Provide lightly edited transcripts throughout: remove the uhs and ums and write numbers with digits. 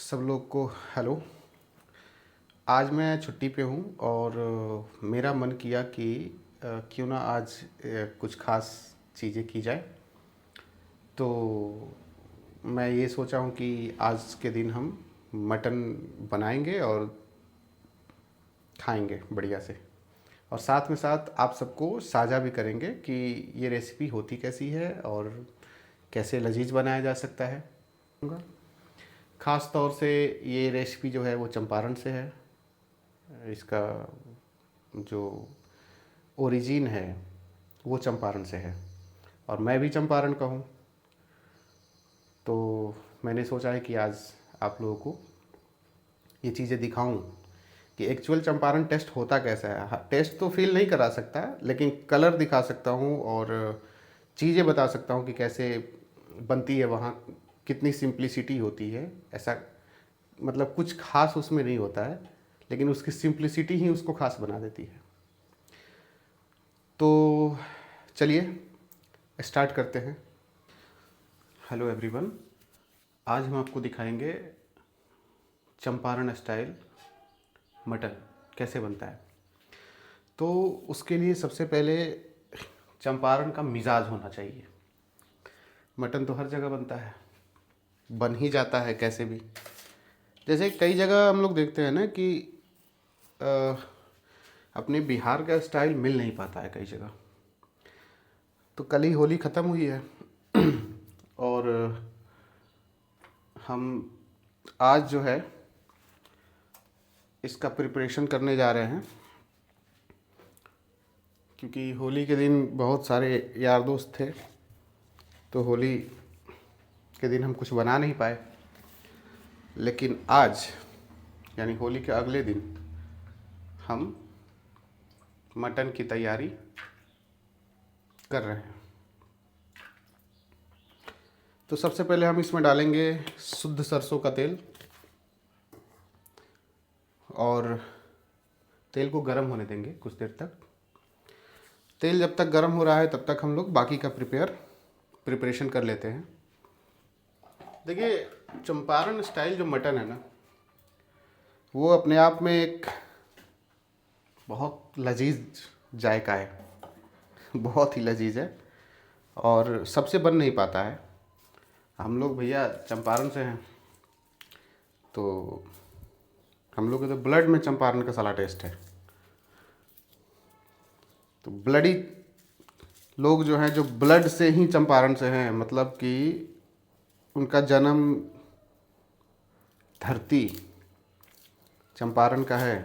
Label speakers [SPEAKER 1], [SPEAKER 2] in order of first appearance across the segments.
[SPEAKER 1] सब लोग को हेलो। आज मैं छुट्टी पे हूँ और मेरा मन किया कि क्यों ना आज कुछ ख़ास चीज़ें की जाए। तो मैं ये सोचा हूँ कि आज के दिन हम मटन बनाएंगे और खाएंगे बढ़िया से, और साथ में साथ आप सबको साझा भी करेंगे कि ये रेसिपी होती कैसी है और कैसे लजीज बनाया जा सकता है। ख़ास तौर से ये रेसिपी जो है वो चंपारण से है। इसका जो ओरिजिन है वो चंपारण से है और मैं भी चंपारण का हूँ। तो मैंने सोचा है कि आज आप लोगों को ये चीज़ें दिखाऊं कि एक्चुअल चंपारण टेस्ट होता कैसा है। हाँ, टेस्ट तो फील नहीं करा सकता लेकिन कलर दिखा सकता हूँ और चीज़ें बता सकता हूँ कि कैसे बनती है वहाँ, कितनी सिंप्लिसिटी होती है। ऐसा मतलब कुछ खास उसमें नहीं होता है लेकिन उसकी सिंप्लिसिटी ही उसको खास बना देती है। तो चलिए स्टार्ट करते हैं। हेलो एवरीवन, आज हम आपको दिखाएंगे चंपारण स्टाइल मटन कैसे बनता है। तो उसके लिए सबसे पहले चंपारण का मिजाज होना चाहिए। मटन तो हर जगह बनता है, बन ही जाता है कैसे भी। जैसे कई जगह हम लोग देखते हैं ना कि अ, अपने बिहार का स्टाइल मिल नहीं पाता है कई जगह। तो कल ही होली ख़त्म हुई है और हम आज जो है इसका प्रिपरेशन करने जा रहे हैं, क्योंकि होली के दिन बहुत सारे यार दोस्त थे तो होली के दिन हम कुछ बना नहीं पाए। लेकिन आज यानी होली के अगले दिन हम मटन की तैयारी कर रहे हैं। तो सबसे पहले हम इसमें डालेंगे शुद्ध सरसों का तेल और तेल को गर्म होने देंगे कुछ देर तक। तेल जब तक गर्म हो रहा है तब तक हम लोग बाकी का प्रिपरेशन कर लेते हैं। देखिए, चंपारण स्टाइल जो मटन है ना, वो अपने आप में एक बहुत लजीज जायका है, बहुत ही लजीज है और सबसे बन नहीं पाता है। हम लोग भैया चंपारण से हैं तो हम लोग के तो ब्लड में चंपारण का साला टेस्ट है। तो ब्लडी लोग जो हैं, जो ब्लड से ही चंपारण से हैं, मतलब कि उनका जन्म धरती चंपारण का है,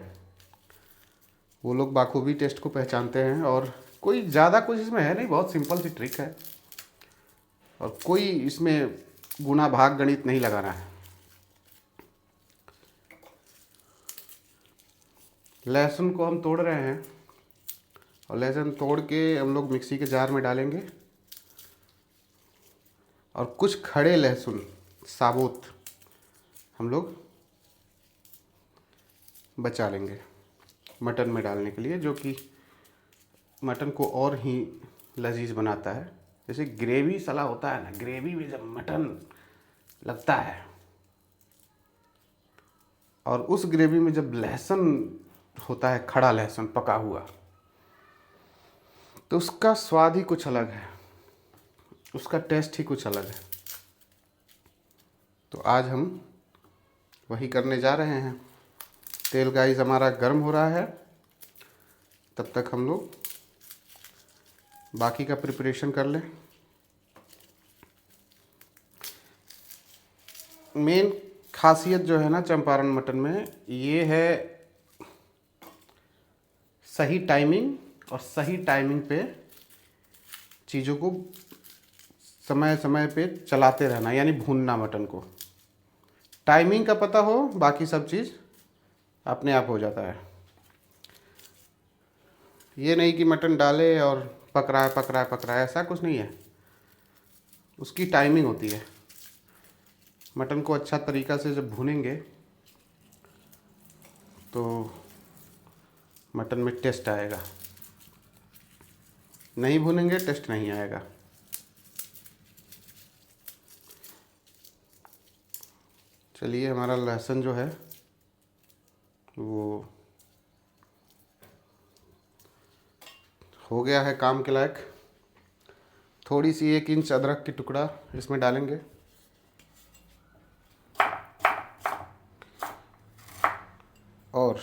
[SPEAKER 1] वो लोग बाखूबी टेस्ट को पहचानते हैं। और कोई ज़्यादा कुछ इसमें है नहीं, बहुत सिंपल सी ट्रिक है और कोई इसमें गुणा भाग गणित नहीं लगाना है। लहसुन को हम तोड़ रहे हैं और लहसुन तोड़ के हम लोग मिक्सी के जार में डालेंगे और कुछ खड़े लहसुन साबुत हम लोग बचा लेंगे मटन में डालने के लिए, जो कि मटन को और ही लजीज बनाता है। जैसे ग्रेवी सला होता है ना, ग्रेवी में जब मटन लगता है और उस ग्रेवी में जब लहसुन होता है, खड़ा लहसुन पका हुआ, तो उसका स्वाद ही कुछ अलग है, उसका टेस्ट ही कुछ अलग है। तो आज हम वही करने जा रहे हैं। तेल गाइस हमारा गर्म हो रहा है, तब तक हम लोग बाकी का प्रिपरेशन कर लें। मेन खासियत जो है ना चंपारण मटन में, ये है सही टाइमिंग और सही टाइमिंग पे चीज़ों को समय समय पे चलाते रहना, यानी भूनना। मटन को टाइमिंग का पता हो, बाकी सब चीज़ अपने आप हो जाता है। ये नहीं कि मटन डाले और पक रहा है पक रहा है पक रहा है, ऐसा कुछ नहीं है। उसकी टाइमिंग होती है। मटन को अच्छा तरीक़ा से जब भूनेंगे तो मटन में टेस्ट आएगा, नहीं भूनेंगे टेस्ट नहीं आएगा। चलिए, हमारा लहसुन जो है वो हो गया है काम के लायक। थोड़ी सी 1 इंच अदरक की टुकड़ा इसमें डालेंगे और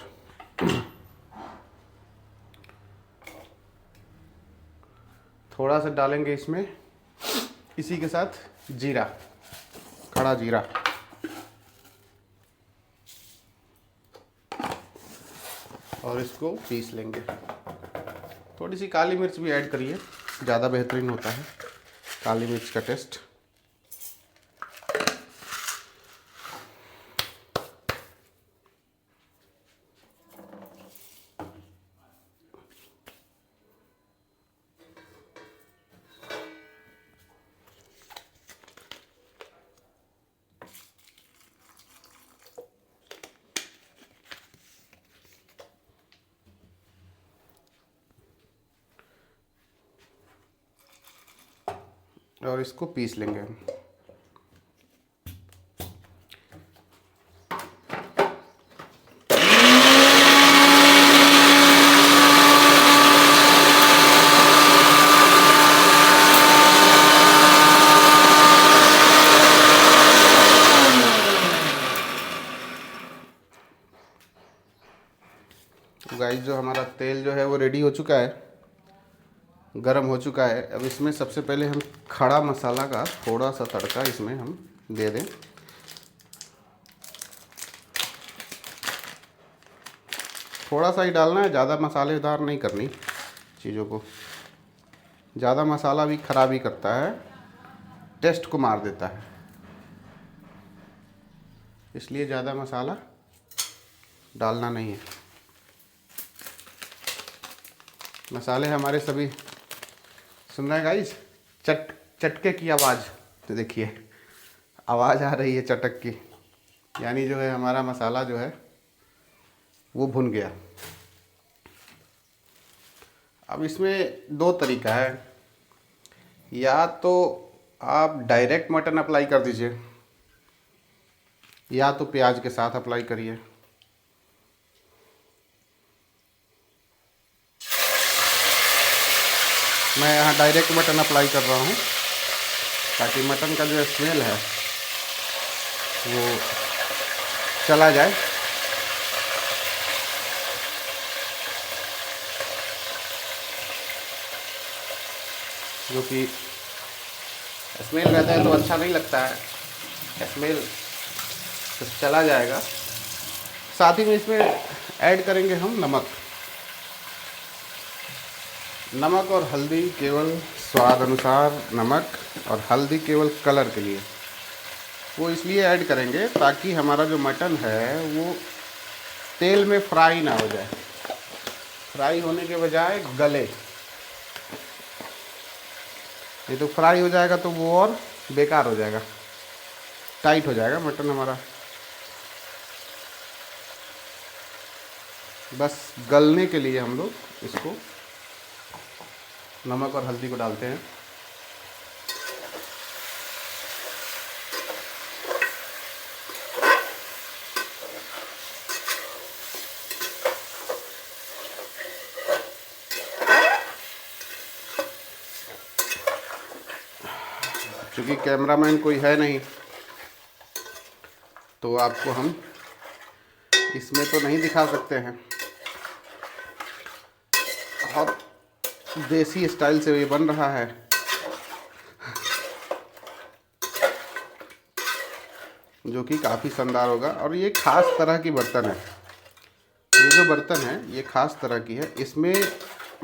[SPEAKER 1] थोड़ा सा डालेंगे इसमें, इसी के साथ जीरा, खड़ा जीरा, और इसको पीस लेंगे। थोड़ी सी काली मिर्च भी ऐड करिए, ज़्यादा बेहतरीन होता है काली मिर्च का टेस्ट। और इसको पीस लेंगे हम। तो गाइस, जो हमारा तेल जो है वो रेडी हो चुका है, गरम हो चुका है। अब इसमें सबसे पहले हम खड़ा मसाला का थोड़ा सा तड़का इसमें हम दे दें। थोड़ा सा ही डालना है, ज़्यादा मसालेदार नहीं करनी चीज़ों को। ज़्यादा मसाला भी ख़राब ही करता है, टेस्ट को मार देता है, इसलिए ज़्यादा मसाला डालना नहीं है। मसाले हमारे सभी, सुन रहे हैं गाइस, चटके की आवाज़, तो देखिए आवाज़ आ रही है चटक की, यानी जो है हमारा मसाला जो है वो भुन गया। अब इसमें 2 तरीका है, या तो आप डायरेक्ट मटन अप्लाई कर दीजिए, या तो प्याज के साथ अप्लाई करिए। मैं यहाँ डायरेक्ट मटन अप्लाई कर रहा हूँ, ताकि मटन का जो स्मेल है वो चला जाए। जो कि स्मेल रहता है तो अच्छा नहीं लगता है, स्मेल तो चला जाएगा। साथ ही में इसमें ऐड करेंगे हम नमक और हल्दी, केवल स्वाद अनुसार नमक और हल्दी केवल कलर के लिए। वो इसलिए ऐड करेंगे ताकि हमारा जो मटन है वो तेल में फ्राई ना हो जाए, फ्राई होने के बजाय गले। ये तो फ्राई हो जाएगा तो वो और बेकार हो जाएगा, टाइट हो जाएगा मटन हमारा। बस गलने के लिए हम लोग इसको नमक और हल्दी को डालते हैं। क्योंकि कैमरामैन कोई है नहीं तो आपको हम इसमें तो नहीं दिखा सकते हैं। बहुत देसी स्टाइल से ये बन रहा है। जो कि काफ़ी शानदार होगा। और ये ख़ास तरह की बर्तन है, ये जो बर्तन है ये ख़ास तरह की है। इसमें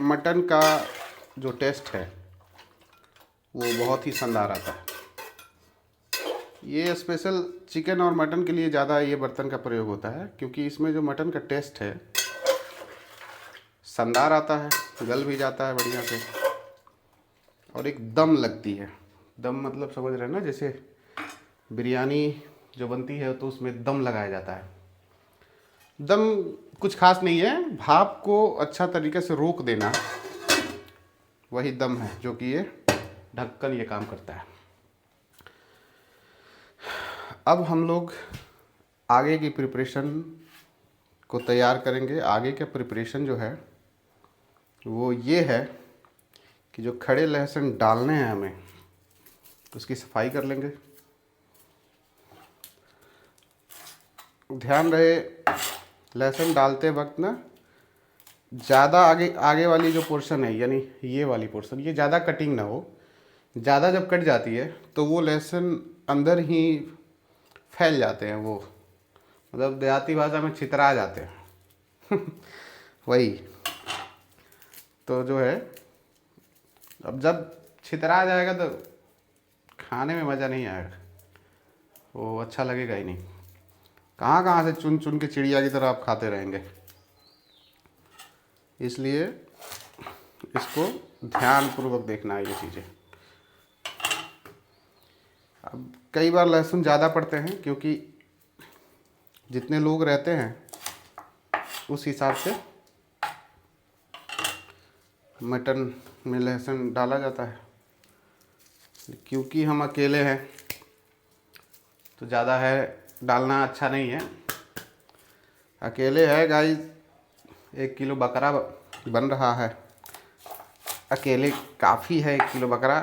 [SPEAKER 1] मटन का जो टेस्ट है वो बहुत ही शानदार आता है। ये स्पेशल चिकन और मटन के लिए ज़्यादा ये बर्तन का प्रयोग होता है, क्योंकि इसमें जो मटन का टेस्ट है शानदार आता है, गल भी जाता है बढ़िया से, और एक दम लगती है। दम मतलब समझ रहे हैं ना, जैसे बिरयानी जो बनती है तो उसमें दम लगाया जाता है। दम कुछ खास नहीं है, भाप को अच्छा तरीके से रोक देना वही दम है, जो कि ये ढक्कन ये काम करता है। अब हम लोग आगे की प्रिपरेशन को तैयार करेंगे। आगे का प्रिपरेशन जो है वो ये है कि जो खड़े लहसुन डालने हैं हमें, उसकी सफाई कर लेंगे। ध्यान रहे लहसुन डालते वक्त ना ज़्यादा आगे आगे वाली जो पोर्शन है, यानी ये वाली पोर्शन, ये ज़्यादा कटिंग ना हो। ज़्यादा जब कट जाती है तो वो लहसुन अंदर ही फैल जाते हैं, वो मतलब देहाती भाषा में छितरा जाते हैं वही तो जो है, अब जब छितरा जाएगा तो खाने में मज़ा नहीं आएगा, वो अच्छा लगेगा ही नहीं। कहाँ कहाँ से चुन चुन के चिड़िया की तरह आप खाते रहेंगे। इसलिए इसको ध्यानपूर्वक देखना है ये चीज़ें। अब कई बार लहसुन ज़्यादा पड़ते हैं, क्योंकि जितने लोग रहते हैं उस हिसाब से मटन में लहसुन डाला जाता है। क्योंकि हम अकेले हैं तो ज़्यादा है डालना अच्छा नहीं है। अकेले है गाइस, 1 किलो बकरा बन रहा है। अकेले काफ़ी है 1 किलो बकरा,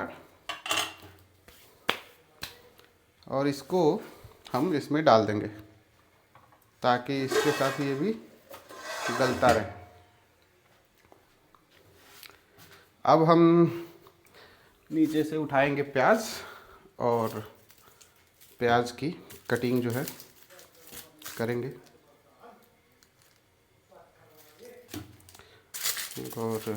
[SPEAKER 1] और इसको हम इसमें डाल देंगे ताकि इसके साथ ये भी गलता रहे। अब हम नीचे से उठाएंगे प्याज, और प्याज की कटिंग जो है करेंगे। और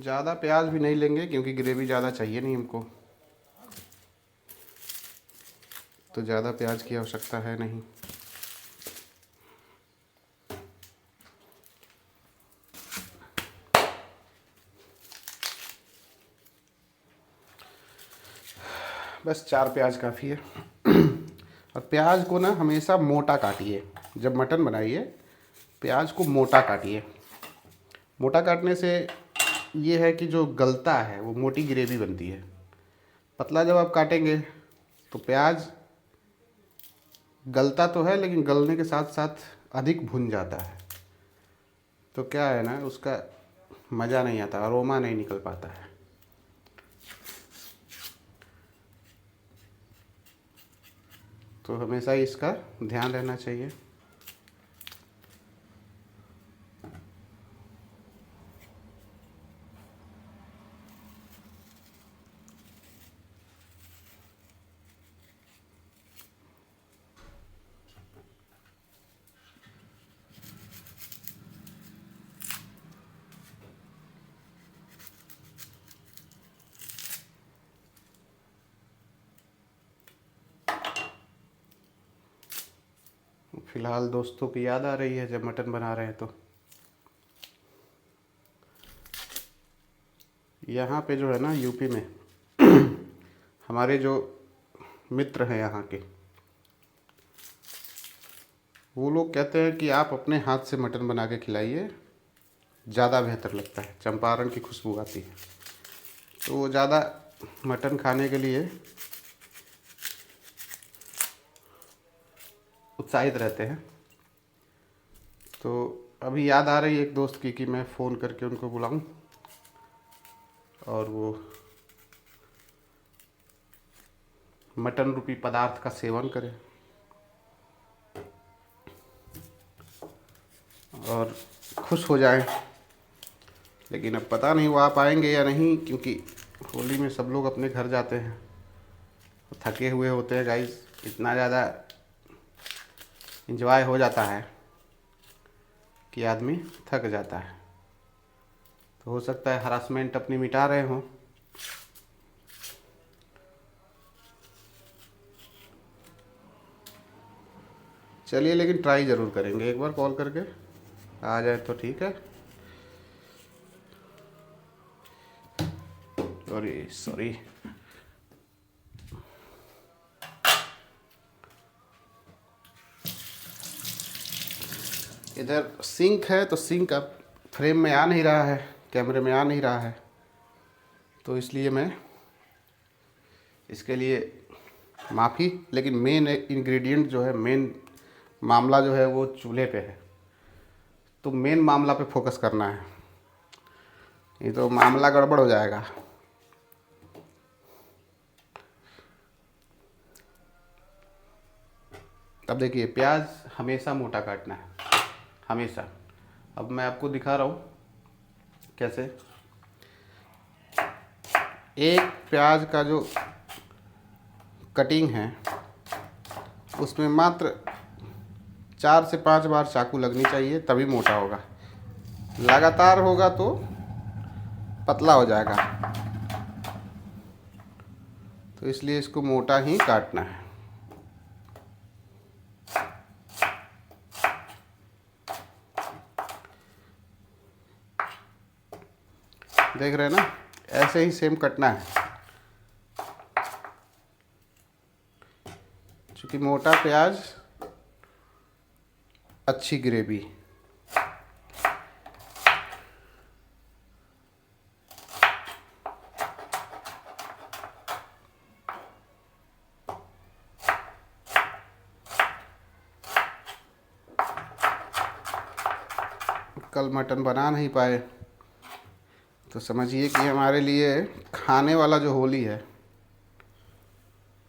[SPEAKER 1] ज़्यादा प्याज भी नहीं लेंगे क्योंकि ग्रेवी ज़्यादा चाहिए नहीं हमको, तो ज़्यादा प्याज की आवश्यकता है नहीं। बस 4 प्याज काफ़ी है। और प्याज को ना हमेशा मोटा काटिए। जब मटन बनाइए प्याज को मोटा काटिए। मोटा काटने से ये है कि जो गलता है वो मोटी ग्रेवी बनती है। पतला जब आप काटेंगे तो प्याज गलता तो है, लेकिन गलने के साथ साथ अधिक भुन जाता है, तो क्या है ना, उसका मज़ा नहीं आता, अरोमा नहीं निकल पाता है। तो हमेशा इसका ध्यान रहना चाहिए। फ़िलहाल दोस्तों की याद आ रही है जब मटन बना रहे हैं, तो यहाँ पे जो है ना यूपी में हमारे जो मित्र हैं यहाँ के, वो लोग कहते हैं कि आप अपने हाथ से मटन बना के खिलाइए, ज़्यादा बेहतर लगता है, चंपारण की खुशबू आती है। तो वो ज़्यादा मटन खाने के लिए उत्साहित रहते हैं। तो अभी याद आ रही है एक दोस्त की कि मैं फ़ोन करके उनको बुलाऊं और वो मटन रूपी पदार्थ का सेवन करें और खुश हो जाएं। लेकिन अब पता नहीं वो आ पाएंगे या नहीं, क्योंकि होली में सब लोग अपने घर जाते हैं, थके हुए होते हैं गाइस। इतना ज़्यादा इंजॉय हो जाता है कि आदमी थक जाता है। तो हो सकता है हरासमेंट अपनी मिटा रहे हों। चलिए, लेकिन ट्राई ज़रूर करेंगे, एक बार कॉल करके आ जाए तो ठीक है। सॉरी इधर सिंक है, तो सिंक अब फ्रेम में आ नहीं रहा है, कैमरे में आ नहीं रहा है, तो इसलिए मैं इसके लिए माफ़ी, लेकिन मेन इंग्रेडिएंट जो है, मेन मामला जो है वो चूल्हे पे है। तो मेन मामला पे फोकस करना है, ये तो मामला गड़बड़ हो जाएगा। अब देखिए, प्याज हमेशा मोटा काटना है, हमेशा। अब मैं आपको दिखा रहा हूँ कैसे। एक प्याज का जो कटिंग है उसमें मात्र 4 से 5 बार चाकू लगनी चाहिए, तभी मोटा होगा। लगातार होगा तो पतला हो जाएगा, तो इसलिए इसको मोटा ही काटना है। देख रहे हैं ना, ऐसे ही सेम कटना है। क्योंकि मोटा प्याज अच्छी ग्रेवी। कल मटन बना नहीं पाए तो समझिए कि हमारे लिए खाने वाला जो होली है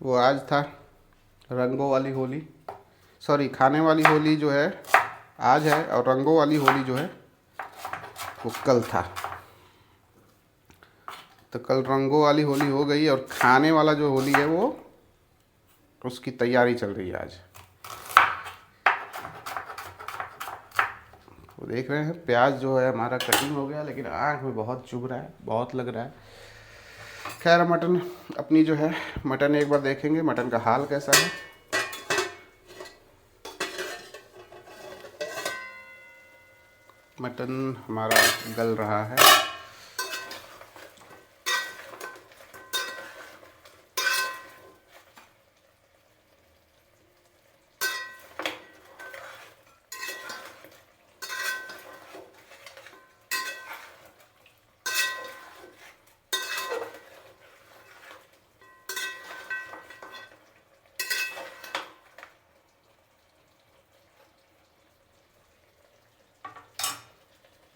[SPEAKER 1] वो आज था। रंगों वाली होली, सॉरी, खाने वाली होली जो है आज है, और रंगों वाली होली जो है वो कल था। तो कल रंगों वाली होली हो गई, और खाने वाला जो होली है वो उसकी तैयारी चल रही है आज। वो देख रहे हैं, प्याज जो है हमारा कटिंग हो गया, लेकिन आँख में बहुत चुभ रहा है, बहुत लग रहा है। खैर, मटन अपनी जो है, मटन एक बार देखेंगे मटन का हाल कैसा है। मटन हमारा गल रहा है।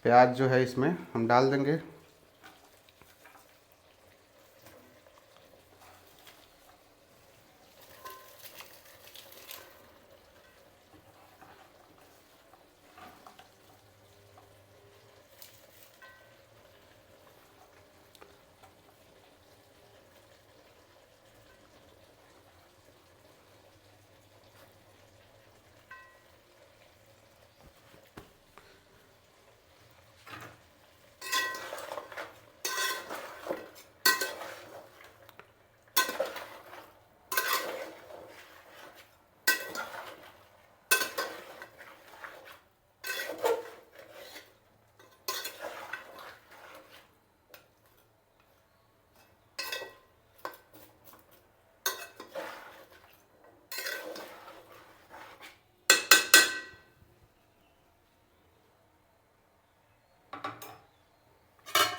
[SPEAKER 1] प्याज जो है इसमें हम डाल देंगे।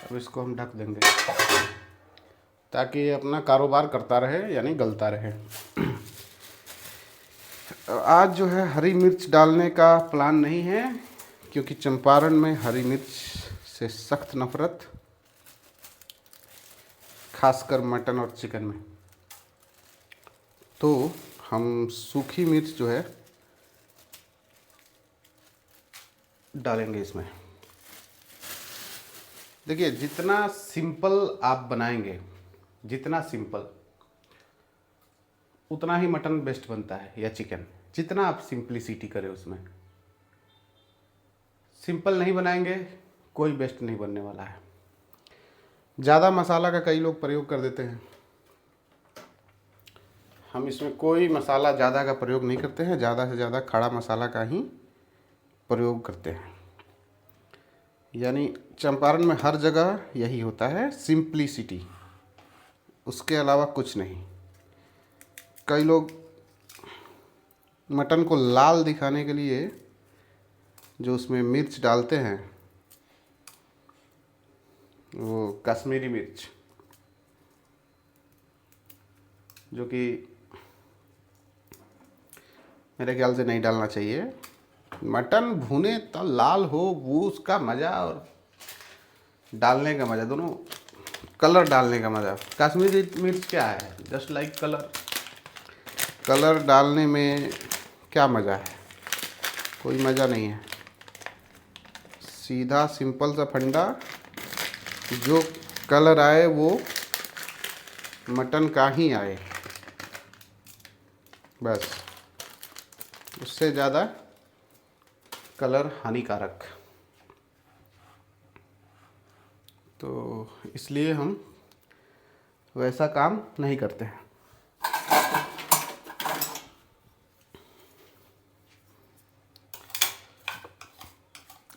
[SPEAKER 1] अब इसको हम ढक देंगे ताकि ये अपना कारोबार करता रहे, यानी गलता रहे। आज जो है हरी मिर्च डालने का प्लान नहीं है, क्योंकि चंपारण में हरी मिर्च से सख्त नफरत, खासकर मटन और चिकन में। तो हम सूखी मिर्च जो है डालेंगे इसमें। देखिए, जितना सिंपल आप बनाएंगे, जितना सिंपल, उतना ही मटन बेस्ट बनता है, या चिकन। जितना आप सिंप्लिसिटी करें उसमें, सिंपल नहीं बनाएंगे कोई बेस्ट नहीं बनने वाला है। ज़्यादा मसाला का कई लोग प्रयोग कर देते हैं, हम इसमें कोई मसाला ज़्यादा का प्रयोग नहीं करते हैं। ज़्यादा से ज़्यादा खड़ा मसाला का ही प्रयोग करते हैं। यानी चंपारण में हर जगह यही होता है, सिंप्लिसिटी, उसके अलावा कुछ नहीं। कई लोग मटन को लाल दिखाने के लिए जो उसमें मिर्च डालते हैं, वो कश्मीरी मिर्च, जो कि मेरे ख्याल से नहीं डालना चाहिए। मटन भुने तो लाल हो वो उसका मज़ा, और डालने का मज़ा, दोनों कलर डालने का मज़ा। कश्मीरी मिर्च क्या है, जस्ट लाइक कलर। कलर डालने में क्या मज़ा है, कोई मज़ा नहीं है। सीधा सिंपल सा फंडा, जो कलर आए वो मटन का ही आए, बस। उससे ज़्यादा कलर हानिकारक। तो इसलिए हम वैसा काम नहीं करते हैं।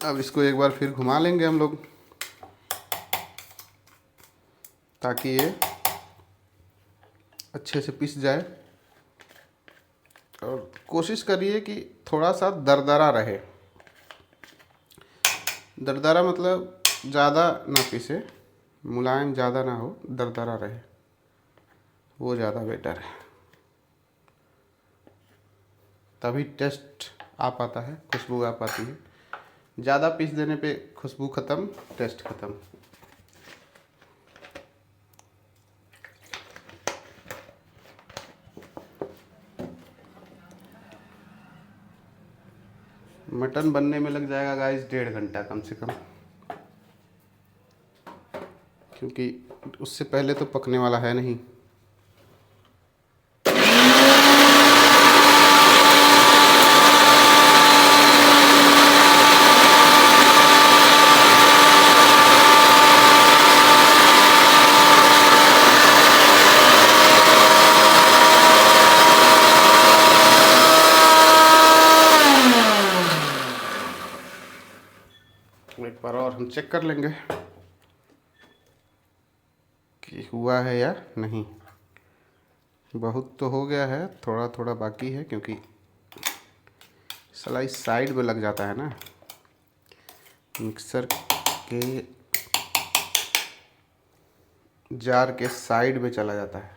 [SPEAKER 1] अब इसको एक बार फिर घुमा लेंगे हम लोग, ताकि ये अच्छे से पिस जाए। और कोशिश करिए कि थोड़ा सा दरदरा रहे। दरदरा मतलब ज़्यादा ना पिसे, मुलायम ज़्यादा ना हो, दरदरा रहे, वो ज़्यादा बेटर है। तभी टेस्ट आ पाता है, खुशबू आ पाती है। ज़्यादा पीस देने पे खुशबू ख़त्म, टेस्ट ख़त्म। मटन बनने में लग जाएगा गाइस 1.5 घंटा कम से कम, क्योंकि उससे पहले तो पकने वाला है नहीं। एक बार और हम चेक कर लेंगे कि हुआ है या नहीं। बहुत तो हो गया है, थोड़ा थोड़ा बाकी है, क्योंकि सलाई साइड में लग जाता है ना, मिक्सर के जार के साइड में चला जाता है।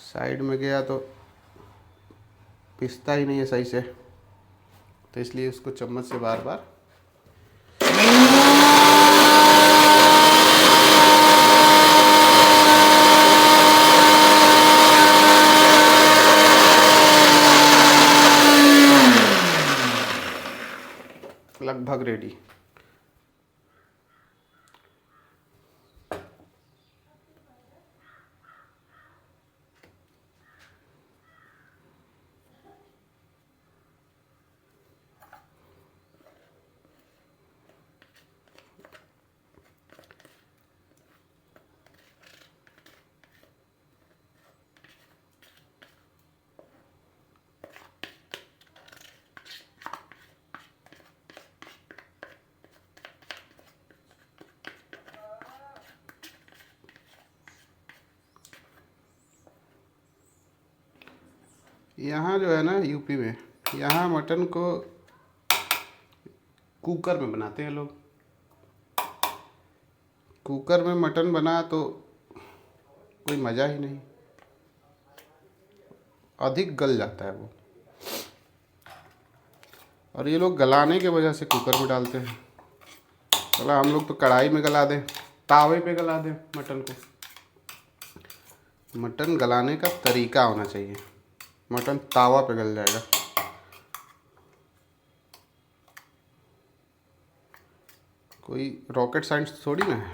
[SPEAKER 1] साइड में गया तो पिसता ही नहीं है सही से, तो इसलिए उसको चम्मच से बार बार लगभग रेडी। यहाँ जो है ना यूपी में, यहाँ मटन को कुकर में बनाते हैं लोग। कुकर में मटन बना तो कोई मज़ा ही नहीं, अधिक गल जाता है वो। और ये लोग गलाने के वजह से कुकर में डालते हैं। चला हम लोग तो कढ़ाई में गला दें, तावे पे गला दें मटन को। मटन गलाने का तरीका होना चाहिए, मटन तावा पे गल जाएगा। कोई रॉकेट साइंस थोड़ी ना है,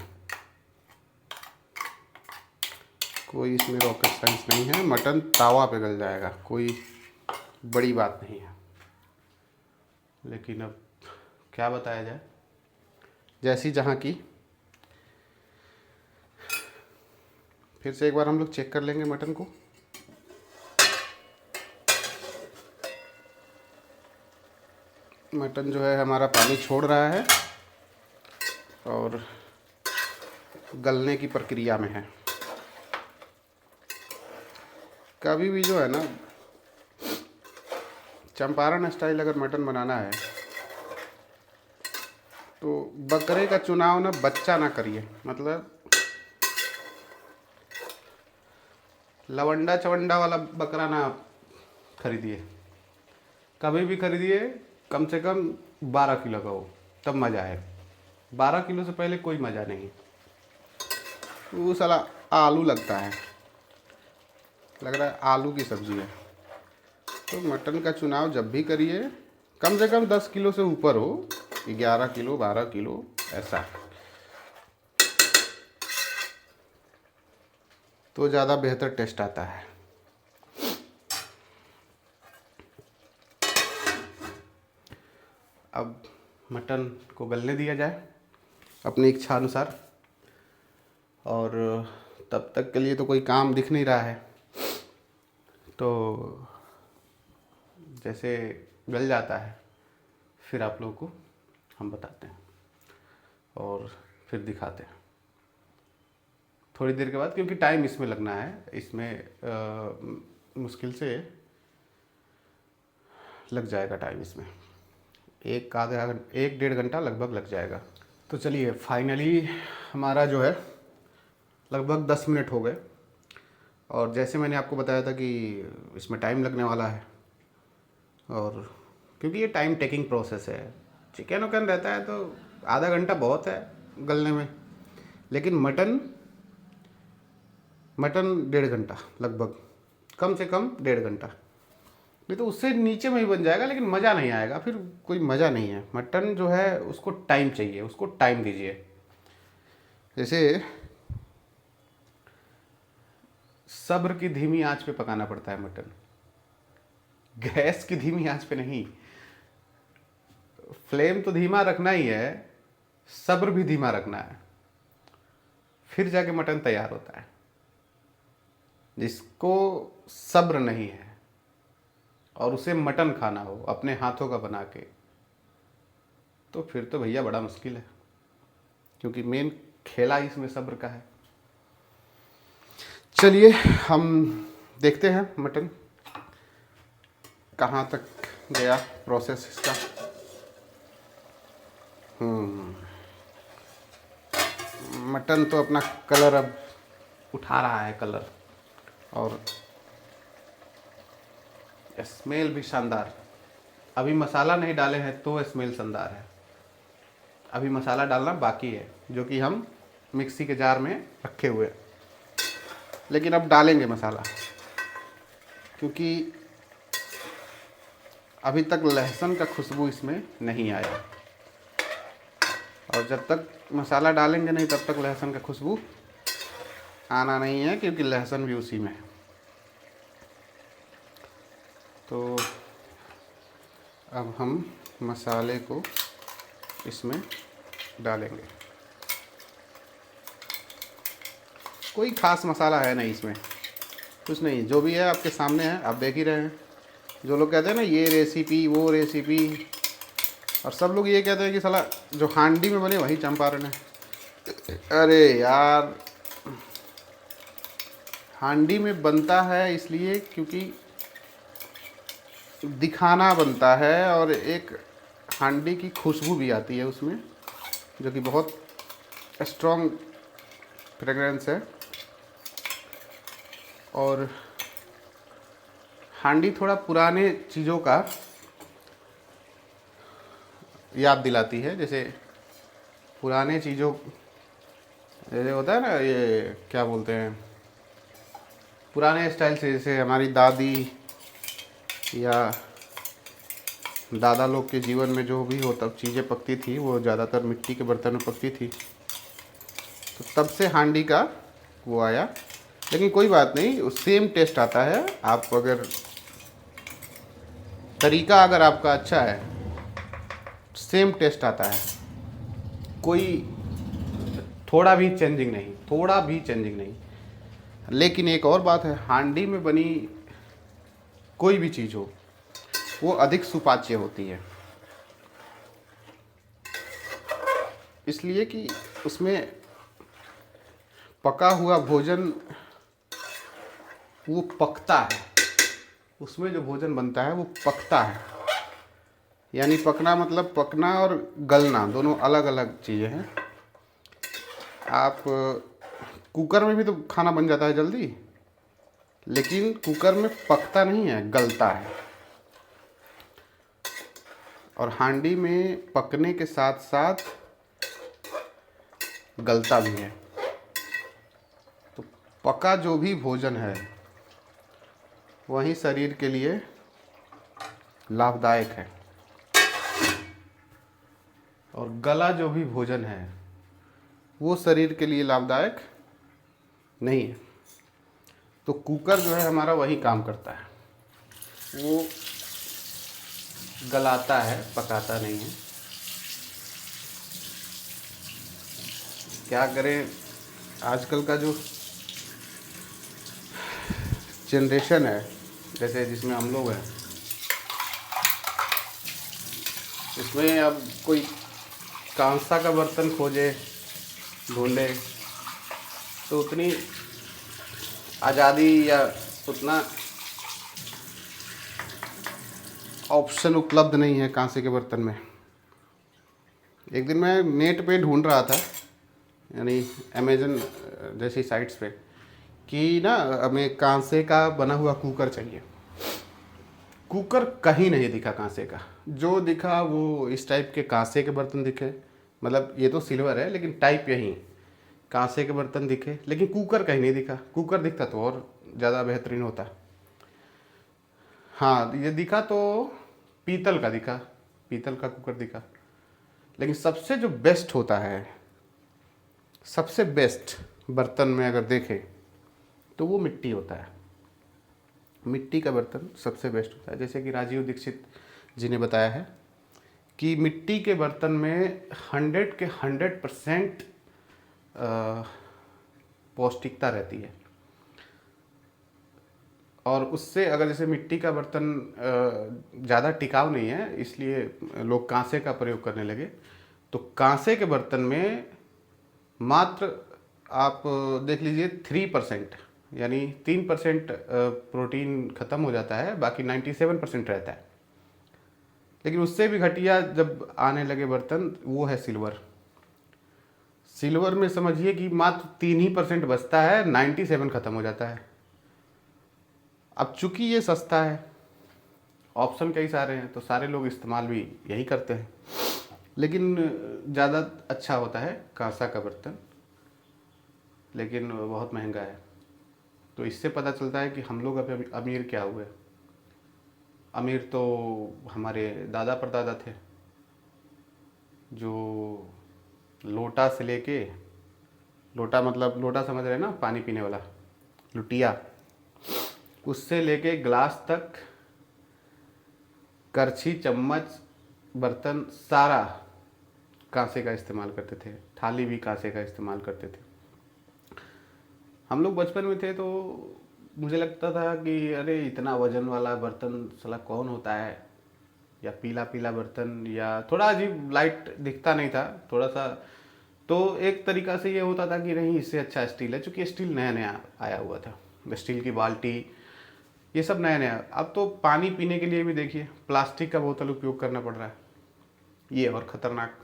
[SPEAKER 1] कोई इसमें रॉकेट साइंस नहीं है। मटन तावा पे गल जाएगा, कोई बड़ी बात नहीं है। लेकिन अब क्या बताया जाए, जैसी जहाँ की। फिर से एक बार हम लोग चेक कर लेंगे मटन को। मटन जो है हमारा पानी छोड़ रहा है और गलने की प्रक्रिया में है। कभी भी जो है ना, चंपारण स्टाइल अगर मटन बनाना है तो बकरे का चुनाव ना बच्चा ना करिए, मतलब लवंडा चवंडा वाला बकरा ना खरीदिए। कभी भी खरीदिए कम से कम 12 किलो का हो, तब मज़ा है। 12 किलो से पहले कोई मज़ा नहीं। वो साला आलू लगता है, लग रहा है आलू की सब्ज़ी है। तो मटन का चुनाव जब भी करिए कम से कम 10 किलो से ऊपर हो, 11 किलो 12 किलो ऐसा, तो ज़्यादा बेहतर टेस्ट आता है। अब मटन को गलने दिया जाए अपनी इच्छा अनुसार, और तब तक के लिए तो कोई काम दिख नहीं रहा है, तो जैसे गल जाता है फिर आप लोगों को हम बताते हैं और फिर दिखाते हैं थोड़ी देर के बाद, क्योंकि टाइम इसमें लगना है। इसमें मुश्किल से लग जाएगा टाइम, इसमें एक आधा 1-1.5 घंटा लगभग लग जाएगा। तो चलिए फाइनली हमारा जो है लगभग 10 मिनट हो गए, और जैसे मैंने आपको बताया था कि इसमें टाइम लगने वाला है, और क्योंकि ये टाइम टेकिंग प्रोसेस है। चिकन वकन रहता है तो आधा घंटा बहुत है गलने में, लेकिन मटन 1.5 घंटा लगभग, कम से कम 1.5 घंटा, नहीं तो उससे नीचे में ही बन जाएगा, लेकिन मज़ा नहीं आएगा, फिर कोई मज़ा नहीं है। मटन जो है उसको टाइम चाहिए, उसको टाइम दीजिए। जैसे सब्र की धीमी आंच पे पकाना पड़ता है मटन, गैस की धीमी आंच पे नहीं। फ्लेम तो धीमा रखना ही है, सब्र भी धीमा रखना है, फिर जाके मटन तैयार होता है। जिसको सब्र नहीं है और उसे मटन खाना हो अपने हाथों का बना के, तो फिर तो भैया बड़ा मुश्किल है, क्योंकि मेन खेला इसमें सब्र का है। चलिए हम देखते हैं मटन कहाँ तक गया प्रोसेस इसका। मटन तो अपना कलर अब उठा रहा है कलर, और स्मेल भी शानदार। अभी मसाला नहीं डाले हैं तो स्मेल शानदार है। अभी मसाला डालना बाकी है, जो कि हम मिक्सी के जार में रखे हुए हैं, लेकिन अब डालेंगे मसाला, क्योंकि अभी तक लहसुन का खुशबू इसमें नहीं आया, और जब तक मसाला डालेंगे नहीं तब तक लहसुन का खुशबू आना नहीं है, क्योंकि लहसुन भी उसी में है। तो अब हम मसाले को इसमें डालेंगे। कोई ख़ास मसाला है नहीं इसमें, कुछ नहीं, जो भी है आपके सामने है, आप देख ही रहे हैं। जो लोग कहते हैं ना ये रेसिपी वो रेसिपी, और सब लोग ये कहते हैं कि साला जो हांडी में बने वही चंपारण है। अरे यार, हांडी में बनता है इसलिए क्योंकि दिखाना बनता है, और एक हांडी की खुशबू भी आती है उसमें, जो कि बहुत स्ट्रॉन्ग फ्रेगरेंस है। और हांडी थोड़ा पुराने चीज़ों का याद दिलाती है, जैसे पुराने चीज़ों, जैसे होता है ना, ये क्या बोलते हैं, पुराने स्टाइल से, जैसे हमारी दादी या दादा लोग के जीवन में जो भी हो तब चीज़ें पकती थी, वो ज़्यादातर मिट्टी के बर्तन में पकती थी, तो तब से हांडी का वो आया। लेकिन कोई बात नहीं, सेम टेस्ट आता है। आप अगर तरीका अगर आपका अच्छा है, सेम टेस्ट आता है, कोई थोड़ा भी चेंजिंग नहीं, थोड़ा भी चेंजिंग नहीं। लेकिन एक और बात है, हांडी में बनी कोई भी चीज़ हो वो अधिक सुपाच्य होती है, इसलिए कि उसमें पका हुआ भोजन वो पकता है, उसमें जो भोजन बनता है वो पकता है। यानी पकना मतलब पकना और गलना दोनों अलग अलग चीज़ें हैं। आप कुकर में भी तो खाना बन जाता है जल्दी, लेकिन कुकर में पकता नहीं है, गलता है। और हांडी में पकने के साथ साथ गलता भी है। तो पका जो भी भोजन है वही शरीर के लिए लाभदायक है, और गला जो भी भोजन है वो शरीर के लिए लाभदायक नहीं है। तो कुकर जो है हमारा वही काम करता है, वो गलाता है, पकाता नहीं है। क्या करें, आजकल का जो जनरेशन है, जैसे जिसमें हम लोग हैं, इसमें अब कोई कांसा का बर्तन खोजे ढूंढे तो उतनी आज़ादी या उतना ऑप्शन उपलब्ध नहीं है कांसे के बर्तन में। एक दिन मैं नेट पे ढूंढ रहा था, यानी अमेज़न जैसी साइट्स पे, कि ना हमें कांसे का बना हुआ कुकर चाहिए। कुकर कहीं नहीं दिखा कांसे का, जो दिखा वो इस टाइप के कांसे के बर्तन दिखे, मतलब ये तो सिल्वर है लेकिन टाइप यही कांसे के बर्तन दिखे, लेकिन कुकर कहीं नहीं दिखा। कुकर दिखता तो और ज़्यादा बेहतरीन होता। हाँ, ये दिखा तो पीतल का दिखा, पीतल का कुकर दिखा। लेकिन सबसे जो बेस्ट होता है, सबसे बेस्ट बर्तन में अगर देखें तो वो मिट्टी होता है। मिट्टी का बर्तन सबसे बेस्ट होता है। जैसे कि राजीव दीक्षित जी ने बताया है कि मिट्टी के बर्तन में 100 के 100% पौष्टिकता रहती है। और उससे अगर जैसे मिट्टी का बर्तन ज़्यादा टिकाऊ नहीं है, इसलिए लोग कांसे का प्रयोग करने लगे, तो कांसे के बर्तन में मात्र आप देख लीजिए 3%, यानी 3% प्रोटीन ख़त्म हो जाता है, बाकी 97% रहता है। लेकिन उससे भी घटिया जब आने लगे बर्तन, वो है सिल्वर। सिल्वर में समझिए कि मात्र 3% बचता है, 97 ख़त्म हो जाता है। अब चूंकि ये सस्ता है, ऑप्शन कई सारे हैं, तो सारे लोग इस्तेमाल भी यही करते हैं। लेकिन ज़्यादा अच्छा होता है कांसा का बर्तन, लेकिन बहुत महंगा है। तो इससे पता चलता है कि हम लोग अभी अमीर क्या हुए। अमीर तो हमारे दादा परदादा थे, जो लोटा से लेके, लोटा मतलब लोटा समझ रहे हैं ना, पानी पीने वाला लुटिया, उससे लेके ग्लास तक, करछी चम्मच बर्तन सारा कांसे का इस्तेमाल करते थे। थाली भी कांसे का इस्तेमाल करते थे। हम लोग बचपन में थे तो मुझे लगता था कि अरे इतना वजन वाला बर्तन साला कौन होता है, या पीला पीला बर्तन, या थोड़ा अजीब लाइट दिखता नहीं था थोड़ा सा। तो एक तरीका से ये होता था कि नहीं, इससे अच्छा स्टील है, चूँकि स्टील नया नया आया हुआ था, स्टील की बाल्टी, ये सब नया नया। अब तो पानी पीने के लिए भी देखिए प्लास्टिक का बोतल उपयोग करना पड़ रहा है, ये और ख़तरनाक।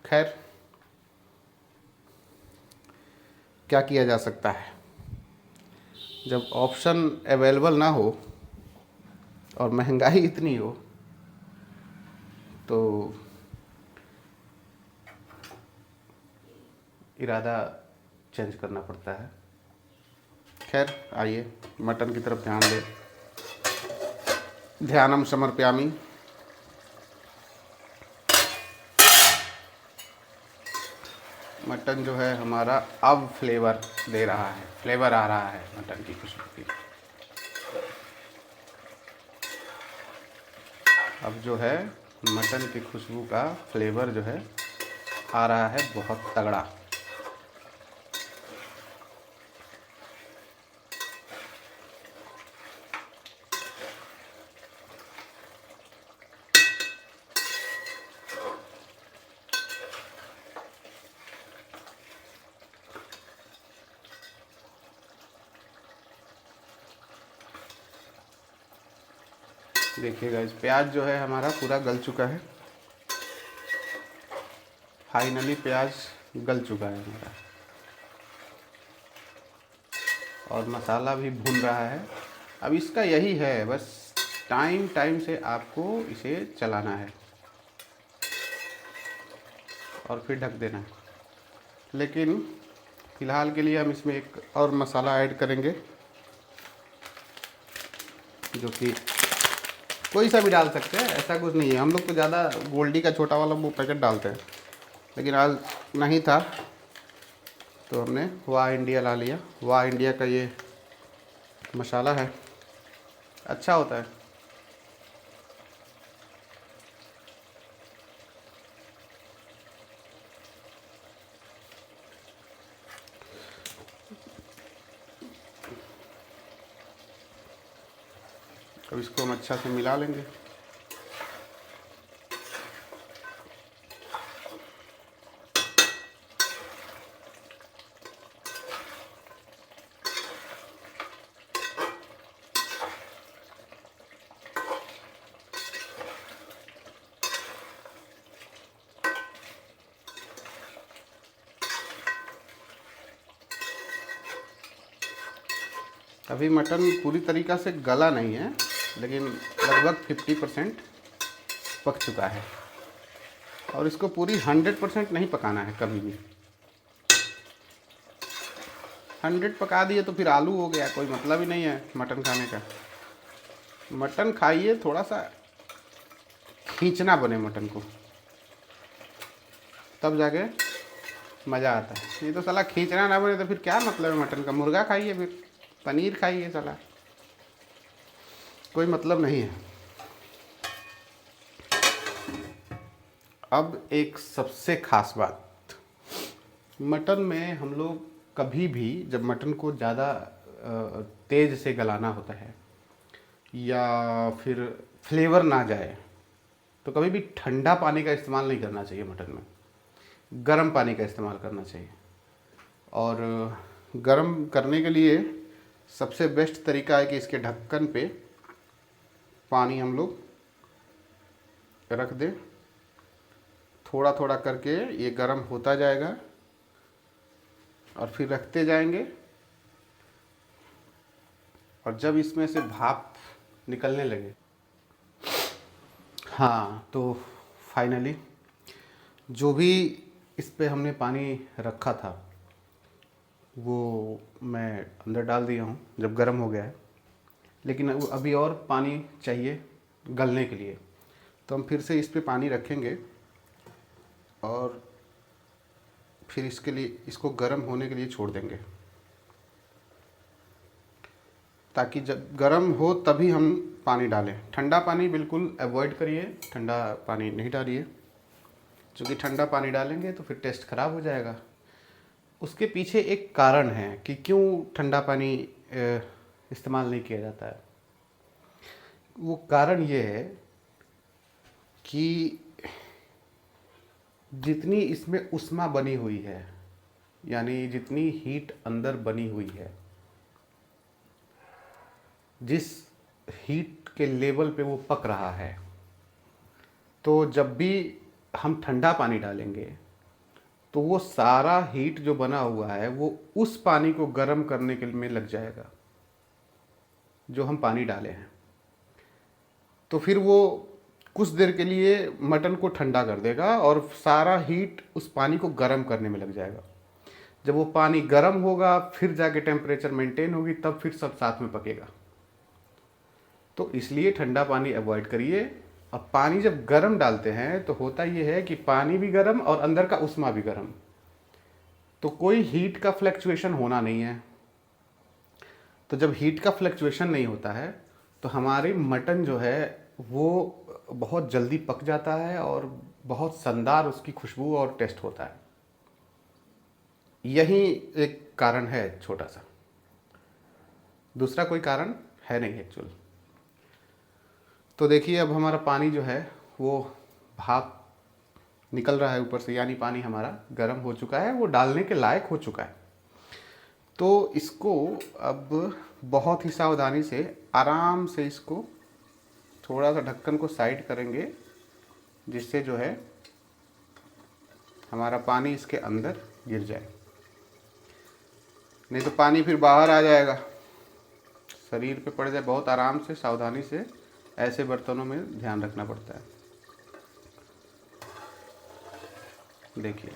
[SPEAKER 1] खैर, क्या किया जा सकता है, जब ऑप्शन अवेलेबल ना हो और महंगाई इतनी हो तो इरादा चेंज करना पड़ता है। खैर, आइए मटन की तरफ ध्यान दें। ध्यानम समर्पयामि। मटन जो है हमारा अब फ्लेवर दे रहा है, फ्लेवर आ रहा है मटन की खुशबू की। अब जो है मटन की खुशबू का फ्लेवर जो है आ रहा है बहुत तगड़ा। देखिएगा, इस प्याज जो है हमारा पूरा गल चुका है। फाइनली प्याज गल चुका है हमारा, और मसाला भी भून रहा है। अब इसका यही है बस, टाइम टाइम से आपको इसे चलाना है और फिर ढक देना है। लेकिन फ़िलहाल के लिए हम इसमें एक और मसाला ऐड करेंगे, जो कि कोई सा भी डाल सकते हैं, ऐसा कुछ नहीं है। हम लोग तो ज़्यादा गोल्डी का छोटा वाला वो पैकेट डालते हैं, लेकिन आज नहीं था तो हमने वाह इंडिया ला लिया। वाह इंडिया का ये मसाला है, अच्छा होता है। अब इसको हम अच्छा से मिला लेंगे। अभी मटन पूरी तरीक़ा से गला नहीं है, लेकिन लगभग 50% पक चुका है। और इसको पूरी 100% नहीं पकाना है कभी भी। 100 पका दिए तो फिर आलू हो गया, कोई मतलब ही नहीं है मटन खाने का। मटन खाइए, थोड़ा सा खींचना बने मटन को, तब जाके मज़ा आता है। ये तो साला खींचना ना बने तो फिर क्या मतलब है मटन का। मुर्गा खाइए, फिर पनीर खाइए, साला कोई मतलब नहीं है। अब एक सबसे ख़ास बात, मटन में हम लोग कभी भी जब मटन को ज़्यादा तेज़ से गलाना होता है या फिर फ्लेवर ना जाए, तो कभी भी ठंडा पानी का इस्तेमाल नहीं करना चाहिए मटन में। गर्म पानी का इस्तेमाल करना चाहिए। और गर्म करने के लिए सबसे बेस्ट तरीका है कि इसके ढक्कन पे पानी हम लोग रख दें। थोड़ा थोड़ा करके ये गर्म होता जाएगा और फिर रखते जाएंगे, और जब इसमें से भाप निकलने लगे, हाँ, तो फाइनली जो भी इस पे हमने पानी रखा था वो मैं अंदर डाल दिया हूँ जब गर्म हो गया है। लेकिन अभी और पानी चाहिए गलने के लिए, तो हम फिर से इस पे पानी रखेंगे और फिर इसके लिए इसको गर्म होने के लिए छोड़ देंगे, ताकि जब गर्म हो तभी हम पानी डालें। ठंडा पानी बिल्कुल अवॉइड करिए, ठंडा पानी नहीं डालिए, क्योंकि ठंडा पानी डालेंगे तो फिर टेस्ट ख़राब हो जाएगा। उसके पीछे एक कारण है कि क्यों ठंडा पानी इस्तेमाल नहीं किया जाता है। वो कारण ये है कि जितनी इसमें ऊष्मा बनी हुई है, यानी जितनी हीट अंदर बनी हुई है, जिस हीट के लेवल पे वो पक रहा है, तो जब भी हम ठंडा पानी डालेंगे तो वो सारा हीट जो बना हुआ है वो उस पानी को गर्म करने के में लग जाएगा जो हम पानी डाले हैं। तो फिर वो कुछ देर के लिए मटन को ठंडा कर देगा और सारा हीट उस पानी को गर्म करने में लग जाएगा। जब वो पानी गर्म होगा फिर जाके टेम्परेचर मेंटेन होगी, तब फिर सब साथ में पकेगा। तो इसलिए ठंडा पानी अवॉइड करिए। अब पानी जब गर्म डालते हैं तो होता ये है कि पानी भी गर्म और अंदर का ऊष्मा भी गर्म, तो कोई हीट का फ्लक्चुएशन होना नहीं है। तो जब हीट का फ्लक्चुएशन नहीं होता है तो हमारी मटन जो है वो बहुत जल्दी पक जाता है और बहुत शानदार उसकी खुशबू और टेस्ट होता है। यही एक कारण है छोटा सा, दूसरा कोई कारण है नहीं एक्चुअल। तो देखिए अब हमारा पानी जो है वो भाप निकल रहा है ऊपर से, यानी पानी हमारा गर्म हो चुका है, वो डालने के लायक हो चुका है। तो इसको अब बहुत ही सावधानी से आराम से इसको थोड़ा सा ढक्कन को साइड करेंगे, जिससे जो है हमारा पानी इसके अंदर गिर जाए, नहीं तो पानी फिर बाहर आ जाएगा, शरीर पे पड़ जाए। बहुत आराम से सावधानी से ऐसे बर्तनों में ध्यान रखना पड़ता है। देखिए,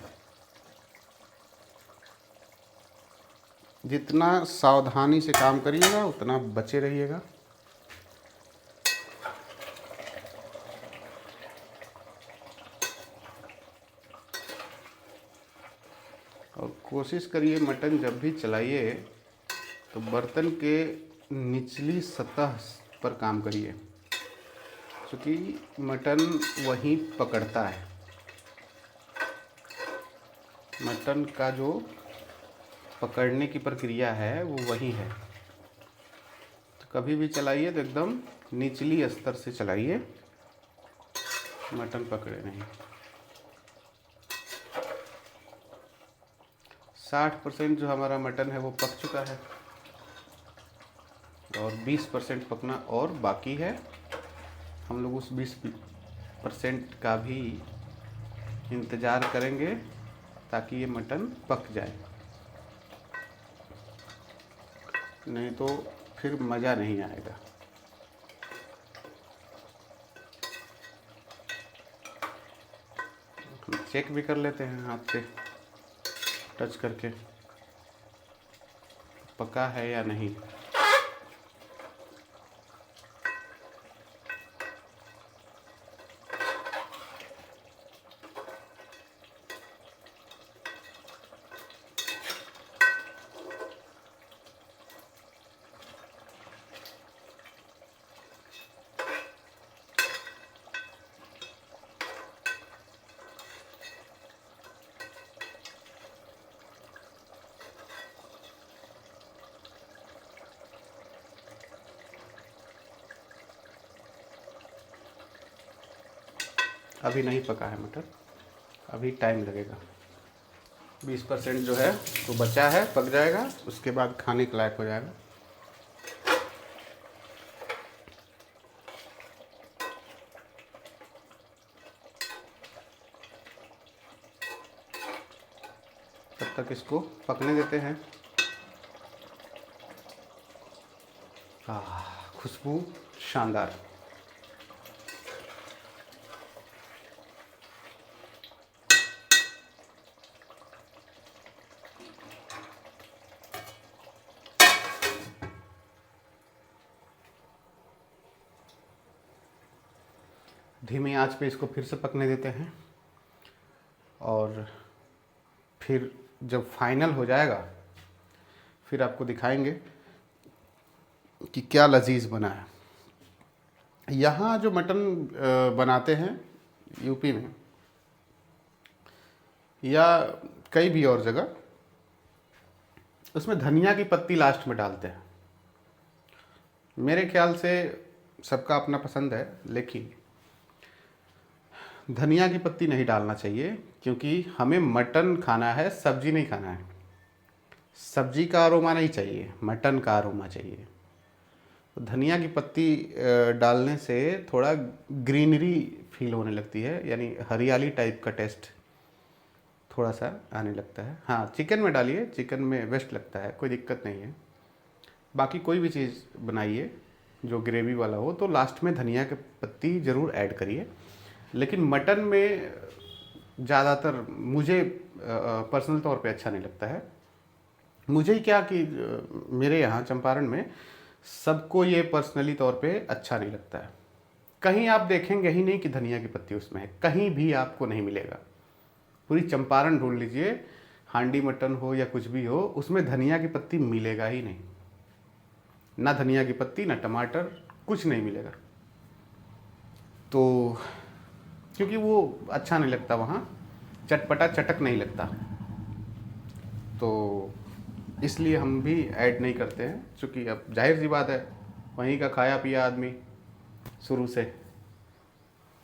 [SPEAKER 1] जितना सावधानी से काम करिएगा उतना बचे रहिएगा। और कोशिश करिए मटन जब भी चलाइए तो बर्तन के निचली सतह पर काम करिए, क्योंकि मटन वहीं पकड़ता है। मटन का जो पकड़ने की प्रक्रिया है वो वही है। तो कभी भी चलाइए तो एकदम निचली स्तर से चलाइए, मटन पकड़े नहीं। 60% जो हमारा मटन है वो पक चुका है और 20% पकना और बाकी है। हम लोग उस 20% का भी इंतज़ार करेंगे ताकि ये मटन पक जाए, नहीं तो फिर मज़ा नहीं आएगा। चेक भी कर लेते हैं हाथ से टच करके पका है या नहीं। अभी नहीं पका है मटर, अभी टाइम लगेगा। 20% जो है तो बचा है, पक जाएगा, उसके बाद खाने के लायक हो जाएगा। तब तक इसको पकने देते हैं। खुशबू शानदार। धीमी आंच पे इसको फिर से पकने देते हैं और फिर जब फाइनल हो जाएगा फिर आपको दिखाएंगे कि क्या लजीज बना है। यहाँ जो मटन बनाते हैं यूपी में या कई भी और जगह, उसमें धनिया की पत्ती लास्ट में डालते हैं। मेरे ख्याल से सबका अपना पसंद है, लेकिन धनिया की पत्ती नहीं डालना चाहिए, क्योंकि हमें मटन खाना है, सब्जी नहीं खाना है। सब्जी का अरोमा नहीं चाहिए, मटन का अरोमा चाहिए। तो धनिया की पत्ती डालने से थोड़ा ग्रीनरी फील होने लगती है, यानी हरियाली टाइप का टेस्ट थोड़ा सा आने लगता है। हाँ, चिकन में डालिए, चिकन में बेस्ट लगता है, कोई दिक्कत नहीं है। बाकी कोई भी चीज़ बनाइए जो ग्रेवी वाला हो तो लास्ट में धनिया की पत्ती ज़रूर ऐड करिए। लेकिन मटन में ज़्यादातर मुझे पर्सनल तौर पे अच्छा नहीं लगता है। मुझे ही क्या कि मेरे यहाँ चंपारण में सबको ये पर्सनली तौर पे अच्छा नहीं लगता है। कहीं आप देखेंगे ही नहीं कि धनिया की पत्ती उसमें है, कहीं भी आपको नहीं मिलेगा। पूरी चंपारण ढूंढ लीजिए, हांडी मटन हो या कुछ भी हो, उसमें धनिया की पत्ती मिलेगा ही नहीं। ना धनिया की पत्ती, ना टमाटर, कुछ नहीं मिलेगा। तो क्योंकि वो अच्छा नहीं लगता, वहाँ चटपटा चटक नहीं लगता, तो इसलिए हम भी ऐड नहीं करते हैं। क्योंकि अब जाहिर सी बात है, वहीं का खाया पिया आदमी शुरू से,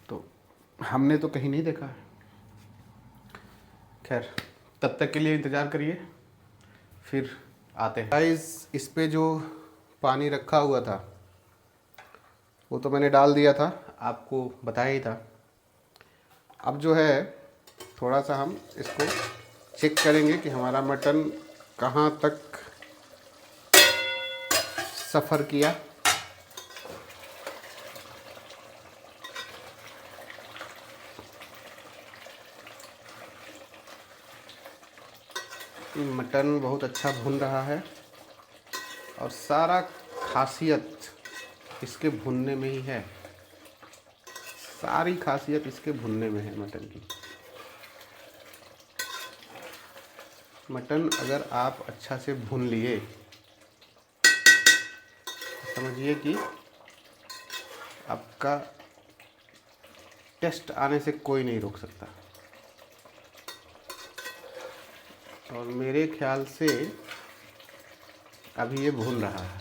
[SPEAKER 1] तो हमने तो कहीं नहीं देखा है। खैर, तब तक के लिए इंतज़ार करिए, फिर आते हैं। गाइस, इस पे जो पानी रखा हुआ था वो तो मैंने डाल दिया था, आपको बताया ही था। अब जो है थोड़ा सा हम इसको चेक करेंगे कि हमारा मटन कहाँ तक सफ़र किया। मटन बहुत अच्छा भुन रहा है और सारा खासियत इसके भुनने में ही है। सारी खासियत इसके भुनने में है मटन की। मटन अगर आप अच्छा से भून लिए समझिए कि आपका टेस्ट आने से कोई नहीं रोक सकता। और मेरे ख्याल से अभी ये भून रहा है।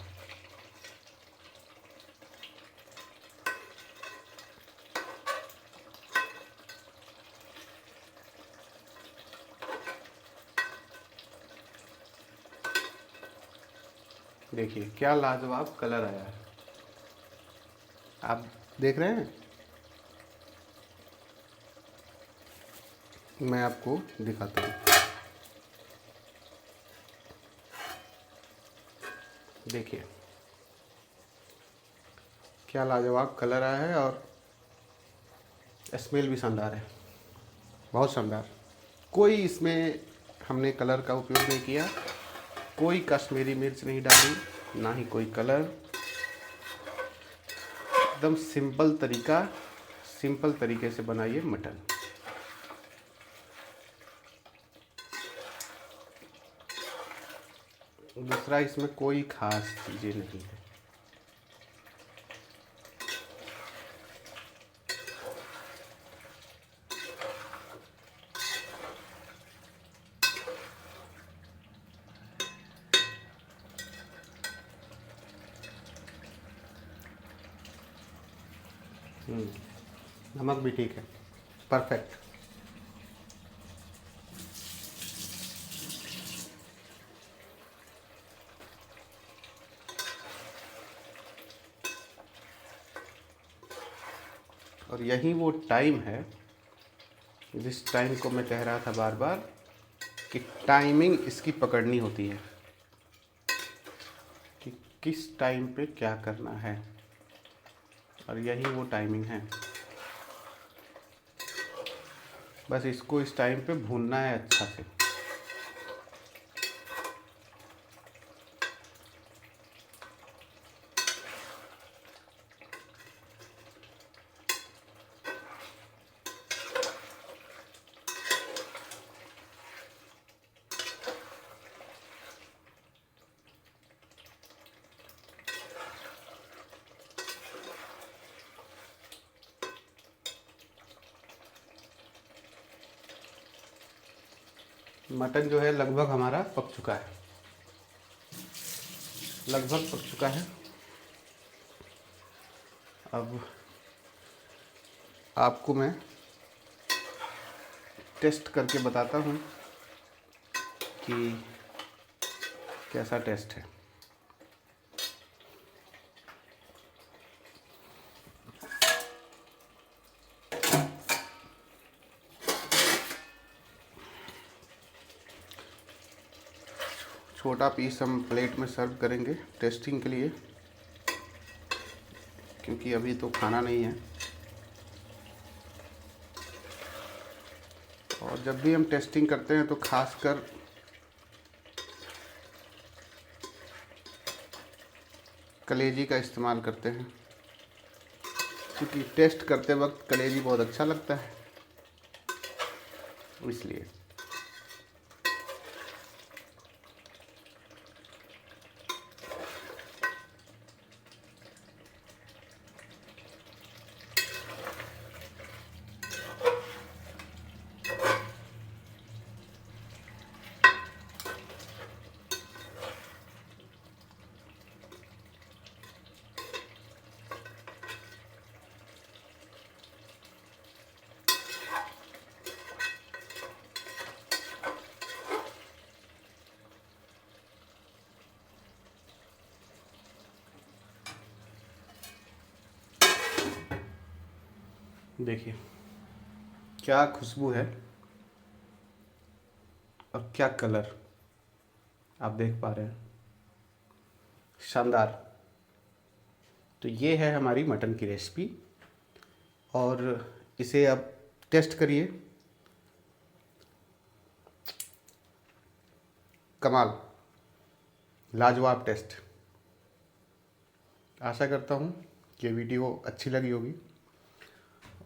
[SPEAKER 1] देखिए क्या लाजवाब कलर आया है, आप देख रहे हैं। मैं आपको दिखाता हूँ, देखिए क्या लाजवाब कलर आया है और स्मेल भी शानदार है, बहुत शानदार। कोई इसमें हमने कलर का उपयोग नहीं किया, कोई कश्मीरी मिर्च नहीं डाली, ना ही कोई कलर। एकदम सिंपल तरीका, सिंपल तरीके से बनाइए मटन। दूसरा इसमें कोई खास चीज़ें नहीं है। नमक भी ठीक है, परफेक्ट। और यही वो टाइम है जिस टाइम को मैं कह रहा था बार बार कि टाइमिंग इसकी पकड़नी होती है कि किस टाइम पे क्या करना है, और यही वो टाइमिंग है। बस इसको इस टाइम पे भूनना है अच्छा से। मटन जो है लगभग हमारा पक चुका है, लगभग पक चुका है। अब आपको मैं टेस्ट करके बताता हूँ कि कैसा टेस्ट है। छोटा पीस हम प्लेट में सर्व करेंगे टेस्टिंग के लिए, क्योंकि अभी तो खाना नहीं है। और जब भी हम टेस्टिंग करते हैं तो खासकर कलेजी का इस्तेमाल करते हैं, क्योंकि टेस्ट करते वक्त कलेजी बहुत अच्छा लगता है, इसलिए। देखिए क्या खुशबू है और क्या कलर आप देख पा रहे हैं, शानदार। तो ये है हमारी मटन की रेसिपी, और इसे आप टेस्ट करिए। कमाल, लाजवाब टेस्ट। आशा करता हूँ कि वीडियो अच्छी लगी होगी।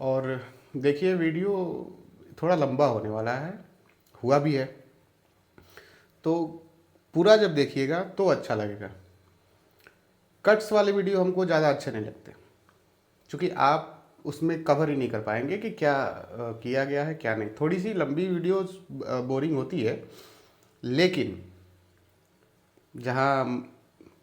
[SPEAKER 1] और देखिए, वीडियो थोड़ा लंबा होने वाला है, हुआ भी है, तो पूरा जब देखिएगा तो अच्छा लगेगा। कट्स वाले वीडियो हमको ज़्यादा अच्छे नहीं लगते, क्योंकि आप उसमें कवर ही नहीं कर पाएंगे कि क्या किया गया है क्या नहीं। थोड़ी सी लंबी वीडियोस बोरिंग होती है, लेकिन जहाँ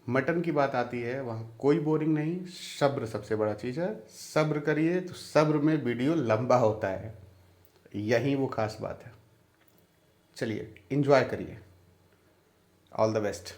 [SPEAKER 1] मटन की बात आती है वहाँ कोई बोरिंग नहीं। सब्र सबसे बड़ा चीज़ है, सब्र करिए तो सब्र में वीडियो लंबा होता है, यही वो खास बात है। चलिए, इंजॉय करिए। All the best.